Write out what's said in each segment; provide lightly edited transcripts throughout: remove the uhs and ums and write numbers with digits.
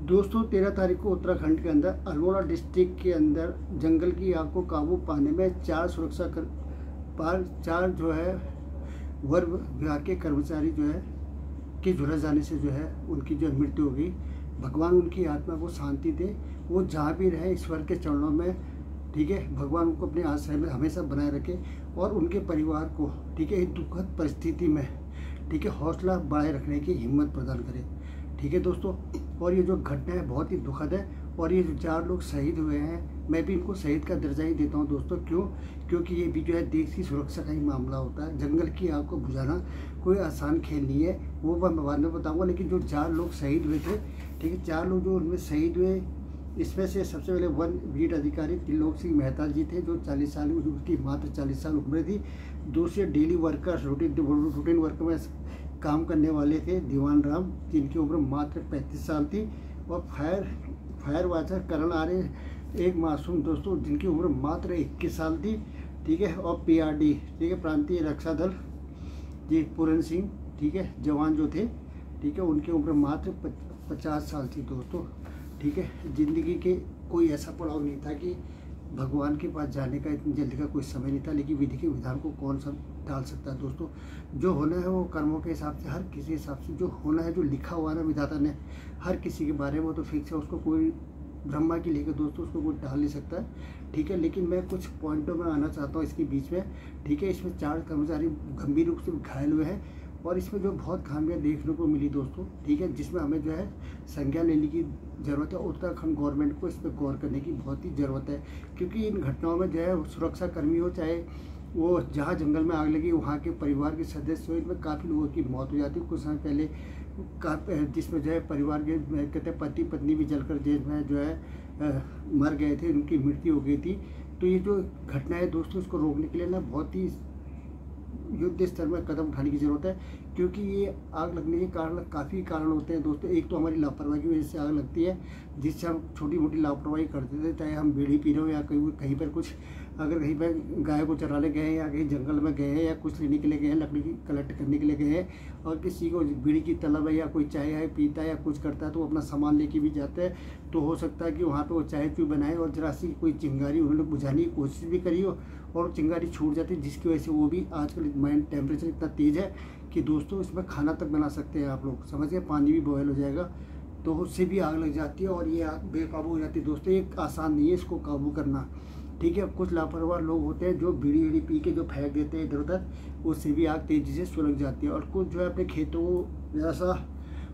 दोस्तों 13 तारीख को उत्तराखंड के अंदर अल्मोड़ा डिस्ट्रिक्ट के अंदर जंगल की आग को काबू पाने में चार जो है वन विभाग के कर्मचारी जो है के झुलस जाने से जो है उनकी जो मृत्यु हो गई। भगवान उनकी आत्मा को शांति दे, वो जहाँ भी रहे ईश्वर के चरणों में, ठीक है। भगवान उनको अपने आश्रय में हमेशा बनाए रखे और उनके परिवार को, ठीक है, इस दुखद परिस्थिति में, ठीक है, हौसला बढ़ाए रखने की हिम्मत प्रदान करे, ठीक है दोस्तों। और ये जो घटना है बहुत ही दुखद है और ये जो 4 लोग शहीद हुए हैं, मैं भी इनको शहीद का दर्जा ही देता हूँ दोस्तों। क्योंकि ये भी जो है देश की सुरक्षा का ही मामला होता है। जंगल की आग को बुझाना कोई आसान खेल नहीं है, वो मैं बाद में बताऊँगा। लेकिन जो 4 लोग शहीद हुए थे, ठीक है, 4 लोग जो उनमें शहीद हुए, इसमें से सबसे पहले वन वीर अधिकारी त्रिलोक सिंह मेहता जी थे, जो 40 साल, उसकी मात्र 40 साल उम्र थी। दूसरे डेली वर्कर्स, रूटीन वर्क में काम करने वाले थे दीवान राम, जिनकी उम्र मात्र 35 साल थी। और फायर वाचर करण आर्य, एक मासूम दोस्तों, जिनकी उम्र मात्र 21 साल थी, ठीक है। और PRD, ठीक है, प्रांतीय रक्षा दल जी, पूरन सिंह, ठीक है, जवान जो थे, ठीक है, उनकी उम्र मात्र 50 साल थी दोस्तों, ठीक है। ज़िंदगी के कोई ऐसा पड़ाव नहीं था कि भगवान के पास जाने का इतनी जल्दी का कोई समय नहीं था, लेकिन विधि के विधान को कौन सा टाल सकता है दोस्तों। जो होना है वो कर्मों के हिसाब से, हर किसी हिसाब से जो होना है, जो लिखा हुआ है ना विधाता ने हर किसी के बारे में, वो तो फिक्स है, उसको कोई ब्रह्मा की लेकर दोस्तों उसको कोई टाल नहीं सकता है, ठीक है। लेकिन मैं कुछ पॉइंटों में आना चाहता हूँ इसके बीच में, ठीक है। इसमें 4 कर्मचारी गंभीर रूप से घायल हुए हैं और इसमें जो बहुत खामियां देखने को मिली दोस्तों, ठीक है, जिसमें हमें जो है संज्ञा लेने की ज़रूरत है। उत्तराखंड गवर्नमेंट को इस पर गौर करने की बहुत ही ज़रूरत है, क्योंकि इन घटनाओं में जो है सुरक्षा कर्मी हो, चाहे वो जहाँ जंगल में आग लगी वहाँ के परिवार के सदस्य हो, इनमें काफ़ी लोगों की मौत हो जाती है। कुछ समय पहले जिसमें जो है परिवार के कहते हैं पति पत्नी भी जलकर जेल में जो है मर गए थे, उनकी मृत्यु हो गई थी। तो ये जो घटना है दोस्तों, इसको रोकने के लिए ना बहुत ही युद्ध स्तर में कदम उठाने की ज़रूरत है, क्योंकि ये आग लगने के कारण काफ़ी कारण होते हैं दोस्तों। एक तो हमारी लापरवाही की वजह से आग लगती है, जिससे हम छोटी मोटी लापरवाही करते थे, चाहे हम बीड़ी पी रहे हो या कहीं पर कुछ, अगर कहीं पर गाय को चराने गए हैं या कहीं जंगल में गए हैं या कुछ लेने के लिए गए हैं, लकड़ी की कलेक्ट करने के लिए गए हैं, और किसी को बीड़ी की तलब है या कोई चाय है पीता है या कुछ करता है, तो वो अपना सामान लेके भी जाते हैं। तो हो सकता है कि वहाँ पे वो चाय चू बनाए और जरा सी कोई चिंगारी उन्होंने बुझाने की कोशिश भी करी हो और चिंगारी छूट जाती है, जिसकी वजह से वो भी आजकल टेम्परेचर इतना तेज़ है कि दोस्तों इसमें खाना तक बना सकते हैं आप लोग, समझिए, पानी भी बॉयल हो जाएगा, तो उससे भी आग लग जाती है और ये आग बेकाबू हो जाती है दोस्तों। ये आसान नहीं है इसको काबू करना, ठीक है। कुछ लापरवाह लोग होते हैं जो बीड़ी पी के जो फेंक देते हैं इधर उधर, उससे भी आग तेज़ी से सुलग जाती है। और कुछ जो है अपने खेतों को जरा सा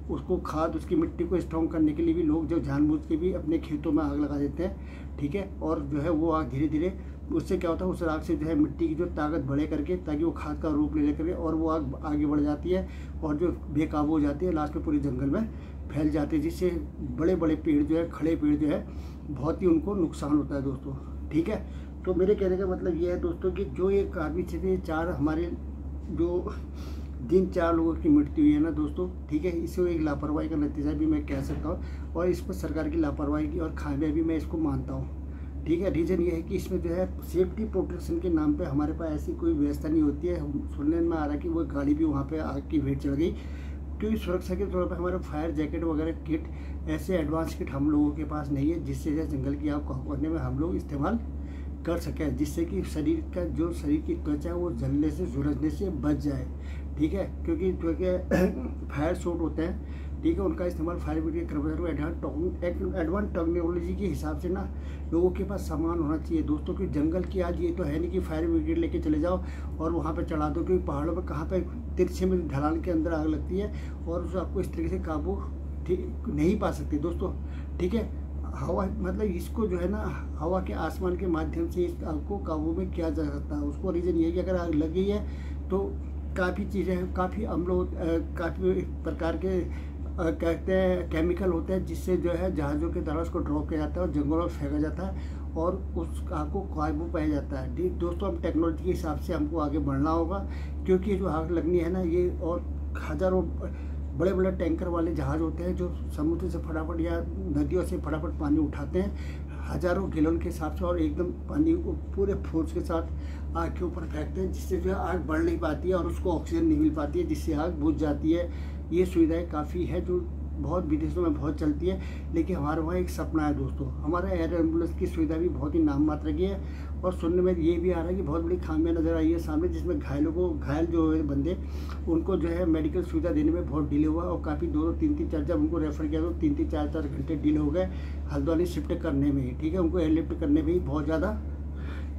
उसको खाद, उसकी मिट्टी को स्ट्रॉन्ग करने के लिए भी लोग जो जानबूझ के भी अपने खेतों में आग लगा देते हैं, ठीक है। और जो है वो आग धीरे धीरे, उससे क्या होता है, उस आग से जो है मिट्टी की जो ताकत बढ़े करके, ताकि वो खाद का रूप ले लेकर और वो आग आगे बढ़ जाती है और जो बेकाबू हो जाती है, लास्ट में पूरे जंगल में फैल जाती है, जिससे बड़े बड़े पेड़ जो है, खड़े पेड़ जो है, बहुत ही उनको नुकसान होता है दोस्तों, ठीक है। तो मेरे कहने का मतलब ये है दोस्तों कि जो एक आदमी थे 4 हमारे जो 4 लोगों की मृत्यु हुई है ना दोस्तों, ठीक है, इसे एक लापरवाही का नतीजा भी मैं कह सकता हूँ और इस पर सरकार की लापरवाही की और खामियां भी मैं इसको मानता हूँ, ठीक है। रीज़न ये है कि इसमें जो है सेफ्टी प्रोटेक्शन के नाम पे हमारे पास ऐसी कोई व्यवस्था नहीं होती है। सुनने में आ रहा है कि वो गाड़ी भी वहाँ पे आग की भेंट चढ़ गई, क्योंकि सुरक्षा के तौर पर हमारे फायर जैकेट वगैरह किट, ऐसे एडवांस किट हम लोगों के पास नहीं है, जिससे जंगल की आग काबू करने में हम लोग इस्तेमाल कर सकें, जिससे कि शरीर की त्वचा है वो जलने से, झुलसने से बच जाए, ठीक है। क्योंकि फायर शॉट होते हैं, ठीक है, उनका इस्तेमाल फायर ब्रिगेड के कर्मचारियों एडवांस टेक्नोलॉजी के हिसाब से ना लोगों के पास सामान होना चाहिए दोस्तों। कि जंगल की आग ये तो है नहीं कि फायर ब्रिगेड लेके चले जाओ और वहाँ पे चढ़ा दो, क्योंकि पहाड़ों पर कहाँ पे तिरछे में ढलान के अंदर आग लगती है और उस आपको इस तरीके से काबू नहीं पा सकते दोस्तों, ठीक है। हवा, मतलब इसको जो है ना हवा के आसमान के माध्यम से इस आग को काबू में किया जा सकता है। उसको रीज़न ये है कि अगर आग लग गई है तो काफ़ी चीज़ें, काफ़ी अम्ल, काफ़ी प्रकार के कहते हैं केमिकल होते हैं, जिससे जो है जहाज़ों के द्वारा उसको ड्रॉप किया जाता है और जंगलों में फेंका जाता है और उस आग को काबू पाया जाता है, ठीक दोस्तों। अब टेक्नोलॉजी के हिसाब से हमको आगे बढ़ना होगा, क्योंकि जो आग लगनी है ना, ये और हज़ारों बड़े बड़े टैंकर वाले जहाज़ होते हैं जो समुद्र से फटाफट या नदियों से फटाफट पानी उठाते हैं, हज़ारों गैलन के हिसाब से, और एकदम पानी को पूरे फोर्स के साथ आग के ऊपर फेंकते हैं, जिससे जो है आग बढ़ नहीं पाती है और उसको ऑक्सीजन नहीं मिल पाती है, जिससे आग बुझ जाती है। ये सुविधाएं काफ़ी है जो बहुत विदेशों में बहुत चलती है, लेकिन हमारे वहाँ एक सपना है दोस्तों। हमारा एयर एम्बुलेंस की सुविधा भी बहुत ही नाम मात्र की है, और सुनने में ये भी आ रहा है कि बहुत बड़ी खामियां नज़र आई है सामने, जिसमें घायल जो है बंदे, उनको जो है मेडिकल सुविधा देने में बहुत डिले हुआ, और काफ़ी 2-2, 3-3, 4 जब उनको रेफ़र किया तो 3-3, 4-4 घंटे डिले हो गए हल्द्वानी शिफ्ट करने में ही, ठीक है, उनको एयरलिफ्ट करने में ही बहुत ज़्यादा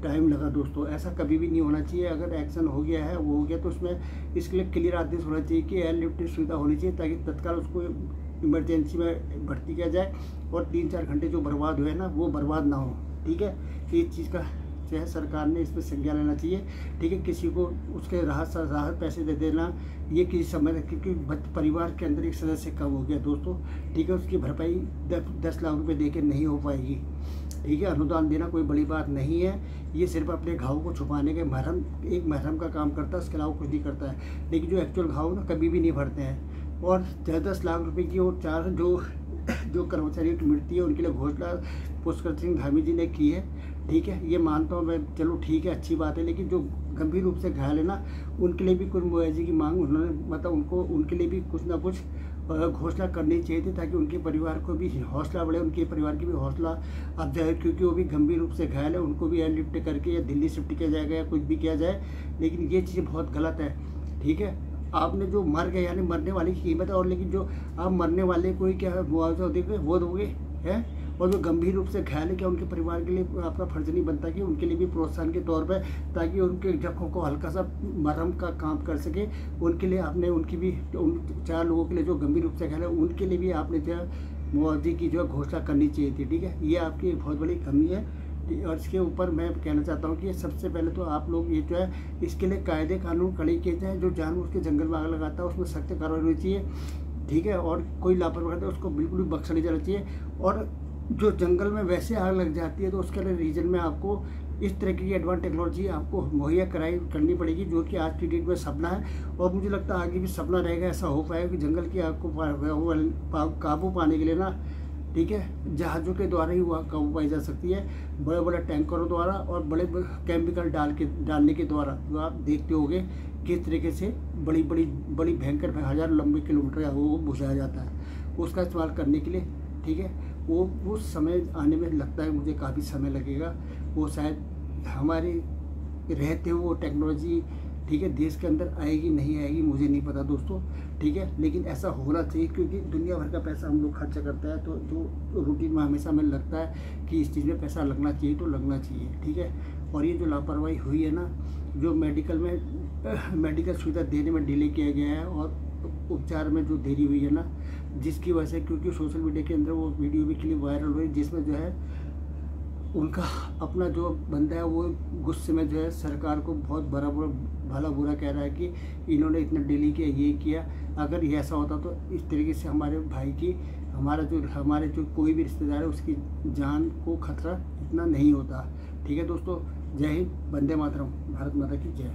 टाइम लगा दोस्तों। ऐसा कभी भी नहीं होना चाहिए। अगर एक्शन हो गया है, वो हो गया, तो उसमें इसके लिए क्लियर आदेश होना चाहिए कि एयरलिफ्ट सुविधा होनी चाहिए, ताकि तत्काल उसको इमरजेंसी में भर्ती किया जाए, और 3-4 घंटे जो बर्बाद हुए ना, वो बर्बाद ना हो, ठीक है। इस चीज़ का जो है सरकार ने इस पर संज्ञान लेना चाहिए, ठीक है। किसी को उसके राहत पैसे दे देना, ये किसी समय, क्योंकि परिवार के अंदर एक सदस्य कम हो गया दोस्तों, ठीक है, उसकी भरपाई 10 लाख रुपए दे के नहीं हो पाएगी, ठीक है। अनुदान देना कोई बड़ी बात नहीं है, ये सिर्फ अपने घाव को छुपाने के एक महरम का काम करता है, उसके अलावा कुछ नहीं करता है। लेकिन जो एक्चुअल घाव ना कभी भी नहीं भरते हैं, और 10 लाख रुपए की और 4 जो कर्मचारियों की मृत्यु है, उनके लिए घोषणा पुष्कर सिंह धामी जी ने की है, ठीक है। ये मानता हूँ मैं, चलो ठीक है, अच्छी बात है, लेकिन जो गंभीर रूप से घायल है ना, उनके लिए भी कुछ मुआवजे की मांग उन्होंने, मतलब उनके लिए भी कुछ ना कुछ घोषणा करनी चाहिए थी, ताकि उनके परिवार को भी हौसला बढ़े, उनके परिवार की भी हौसला अफजाई, क्योंकि वो भी गंभीर रूप से घायल है, उनको भी एयरलिफ्ट करके या दिल्ली शिफ्ट किया जाएगा या कुछ भी किया जाए, लेकिन ये चीज़ बहुत गलत है, ठीक है। आपने जो मर गए, यानी मरने वाले की कीमत है, और लेकिन जो आप मरने वाले को ही क्या मुआवजा देंगे, वो दोगे हैं, और जो गंभीर रूप से घायल है, क्या उनके परिवार के लिए आपका फर्ज नहीं बनता कि उनके लिए भी प्रोत्साहन के तौर पे, ताकि उनके जख्मों को हल्का सा मरहम का काम कर सके, उनके लिए आपने उनकी भी, उन 4 लोगों के लिए जो गंभीर रूप से घायल है, उनके लिए भी आपने जो है मुआवजे की जो है घोषणा करनी चाहिए थी, ठीक है। ये आपकी एक बहुत बड़ी कमी है, और इसके ऊपर मैं कहना चाहता हूँ कि सबसे पहले तो आप लोग ये जो है इसके लिए कायदे कानून कड़े किए जाए। जो जानबूझ के जंगल में आग लगाता है, उसमें सख्त कार्रवाई होनी चाहिए, ठीक है। और कोई लापरवाही है उसको बिल्कुल भी बख्शा नहीं जाना चाहिए। और जो जंगल में वैसे आग लग जाती है, तो उसके लिए रीजन में आपको इस तरह की एडवांस टेक्नोलॉजी आपको मुहैया करनी पड़ेगी, जो कि आज की डेट में सपना है, और मुझे लगता है आगे भी सपना रहेगा। ऐसा हो पाएगा कि जंगल की आग को काबू पाने के लिए ना, ठीक है, जहाज़ों के द्वारा ही वह काबू पाई जा सकती है, बड़े बड़े टैंकरों द्वारा और बड़े केमिकल डालने के द्वारा। जो आप देखते होंगे किस तरीके से बड़ी भयंकर 1000 लंबे किलोमीटर वो बुझाया जाता है, उसका इस्तेमाल करने के लिए, ठीक है। वो समय आने में लगता है मुझे काफ़ी समय लगेगा, वो शायद हमारे रहते हुए वो टेक्नोलॉजी, ठीक है, देश के अंदर आएगी नहीं आएगी मुझे नहीं पता दोस्तों, ठीक है। लेकिन ऐसा होना चाहिए, क्योंकि दुनिया भर का पैसा हम लोग खर्चा करते हैं, तो जो रूटीन में हमेशा हमें लगता है कि इस चीज़ में पैसा लगना चाहिए तो लगना चाहिए, ठीक है। और ये जो लापरवाही हुई है ना, जो मेडिकल सुविधा देने में डिले किया गया है, और उपचार में जो देरी हुई है ना, जिसकी वजह से, क्योंकि सोशल मीडिया के अंदर वो वीडियो भी क्लिप वायरल हुई, जिसमें जो है उनका अपना जो बंदा है वो गुस्से में जो है सरकार को बहुत भला बुरा कह रहा है कि इन्होंने इतना डिले किया, ये किया। अगर ये ऐसा होता तो इस तरीके से हमारे भाई की, हमारे जो कोई भी रिश्तेदार है, उसकी जान को खतरा इतना नहीं होता, ठीक है दोस्तों। जय हिंद, वंदे मातरम, भारत माता की जय।